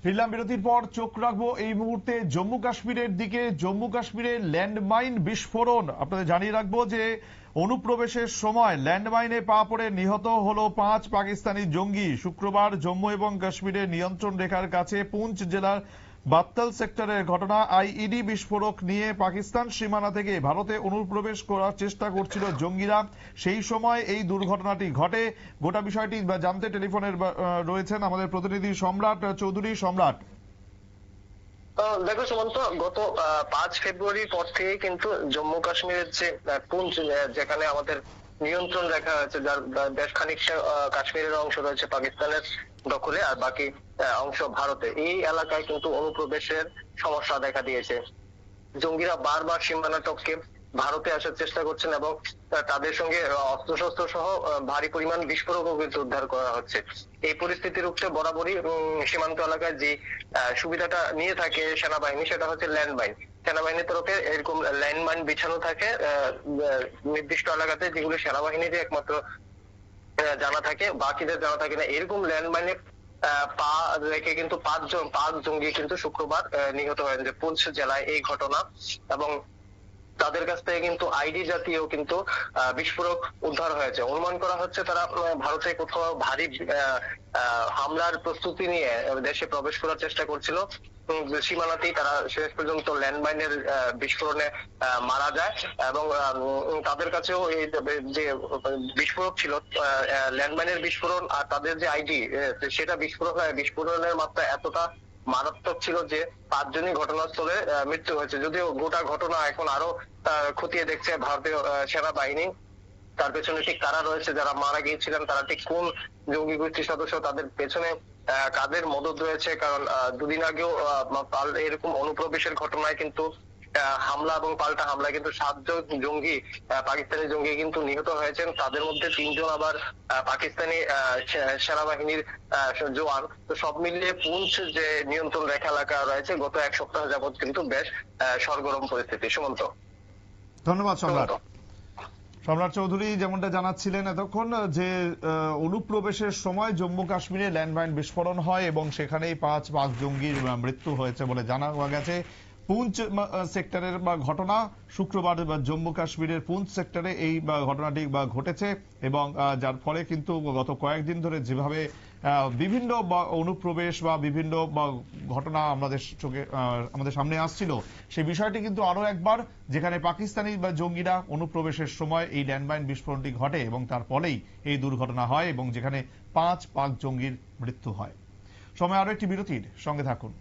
ফিরলাম বিরতির পর। চোখ রাখবো এই মুহূর্তে জম্মু কাশ্মীরের দিকে। জম্মু কাশ্মীরে ল্যান্ডমাইন বিস্ফোরণ। আপনাদের জানিয়ে রাখবো যে অনুপ্রবেশের সময় ল্যান্ডমাইনে পা পড়ে নিহত হলো 5 পাকিস্তানি জঙ্গি। শুক্রবার জম্মু এবং কাশ্মীরের নিয়ন্ত্রণ রেখার কাছে পুঞ্চ জেলার বাত্তাল সেক্টরের ঘটনা। আইইডি বিস্ফোরক নিয়ে পাকিস্তান সীমানা থেকে ভারতে অনুপ্রবেশ করার চেষ্টা করছিল জঙ্গিরা। সেই সময় এই দুর্ঘটনাটি ঘটে। গোটা বিষয়টি জানতে টেলিফোনে রয়েছেন আমাদের প্রতিনিধি সম্রাট চৌধুরী। সম্রাট, দেখো সুমন্ত, গত 5 ফেব্রুয়ারির পর থেকে কিন্তু জম্মু কাশ্মীরের যে পুঞ্চ, যেখানে আমাদের নিয়ন্ত্রণ রেখা আছে, যার বেশ খানিকটা কাশ্মীরের অংশ রয়েছে পাকিস্তানের দখলে আর বাকি অংশ ভারতে, এই এলাকায় কিন্তু অনুপ্রবেশের সমস্যা দেখা দিয়েছে। জঙ্গিরা বারবার সীমানা টপকে ভারতে আসার চেষ্টা করছেন এবং তাদের সঙ্গে অস্ত্রশস্ত্র সহ ভারী পরিমাণ বিস্ফোরকও কিন্তু উদ্ধার করা হচ্ছে। এই পরিস্থিতি রুখতে বরাবরই সীমান্ত এলাকায় যে সুবিধাটা নিয়ে থাকে সেনাবাহিনী, সেটা হচ্ছে ল্যান্ডমাইন। সেনাবাহিনীর তরফে এরকম ল্যান্ডমাইন বিছানো থাকে নির্দিষ্ট এলাকাতে, যেগুলো সেনাবাহিনীর একমাত্র জানা থাকে, বাকিদের জানা থাকে না। এরকম ল্যান্ডমাইনে পা রেখে কিন্তু পাঁচ জঙ্গি কিন্তু শুক্রবার নিহত হয়েছে পুঞ্চ জেলায় এই ঘটনা। এবং তাদের কাছ থেকে কিন্তু আইডি জাতীয় কিন্তু বিস্ফোরক উদ্ধার হয়েছে। অনুমান করা হচ্ছে তারা ভারতে কোথাও ভারী হামলার প্রস্তুতি নিয়ে দেশে প্রবেশ করার চেষ্টা করছিল। সীমানাতেই তারা শেষ পর্যন্ত ল্যান্ডমাইনের বিস্ফোরণে মারা যায়। এবং তাদের কাছেও এই যে বিস্ফোরক ছিল, ল্যান্ডমাইনের বিস্ফোরণ আর তাদের যে আইডি, সেটা বিস্ফোরণের মাত্রা এতটা মারাত্মক ছিল যে 5 জনই ঘটনাস্থলে মৃত্যু হয়েছে। যদিও গোটা ঘটনা এখন আরো খতিয়ে দেখছে ভারতীয় সেনাবাহিনী। তার পেছনে ঠিক কারা রয়েছে, যারা মারা গিয়েছিলেন তারা ঠিক কোন জঙ্গি গোষ্ঠীর সদস্য, তাদের পেছনে কাদের মদত রয়েছে। কারণ দুদিন আগেও এরকম অনুপ্রবেশের ঘটনায় কিন্তু হামলা এবং পাল্টা হামলায় কিন্তু 7 জন জঙ্গি, পাকিস্তানি জঙ্গি কিন্তু নিহত হয়েছেন। তাদের মধ্যে 3 জন আবার পাকিস্তানি সেনাবাহিনীর জওয়ান। তো সব মিলিয়ে পুঞ্চ যে নিয়ন্ত্রণ রেখা এলাকা রয়েছে, গত 1 সপ্তাহ যাবত কিন্তু বেশ সরগরম পরিস্থিতি। সুমন্ত, ধন্যবাদ সম্রাট। সম্রাট চৌধুরী যেমনটা জানাচ্ছিলেন এতক্ষণ যে অনুপ্রবেশের সময় জম্মু কাশ্মীরে ল্যান্ডমাইন বিস্ফোরণ হয় এবং সেখানেই 5 পাক জঙ্গির মৃত্যু হয়েছে বলে জানা গেছে। পুঞ্চ সেক্টরের ঘটনা শুক্রবার জম্মু কাশ্মীরের পুঞ্চ সেক্টরে এই ঘটনাটি ঘটেছে এবং যার ফলে কিন্তু গত কয়েকদিন ধরে যেভাবে বিভিন্ন অনুপ্রবেশ বা বিভিন্ন ঘটনা আমাদের সামনে আসছিল, সেই বিষয়টি কিন্তু আরো একবার, যেখানে পাকিস্তানি জঙ্গিরা অনুপ্রবেশের সময় এই ল্যান্ডমাইন বিস্ফোরণটি ঘটে এবং তার ফলেই এই দুর্ঘটনা হয় এবং যেখানে 5 পাক জঙ্গির মৃত্যু হয়। সময় আরো একটি বিরতির, সঙ্গে থাকুন।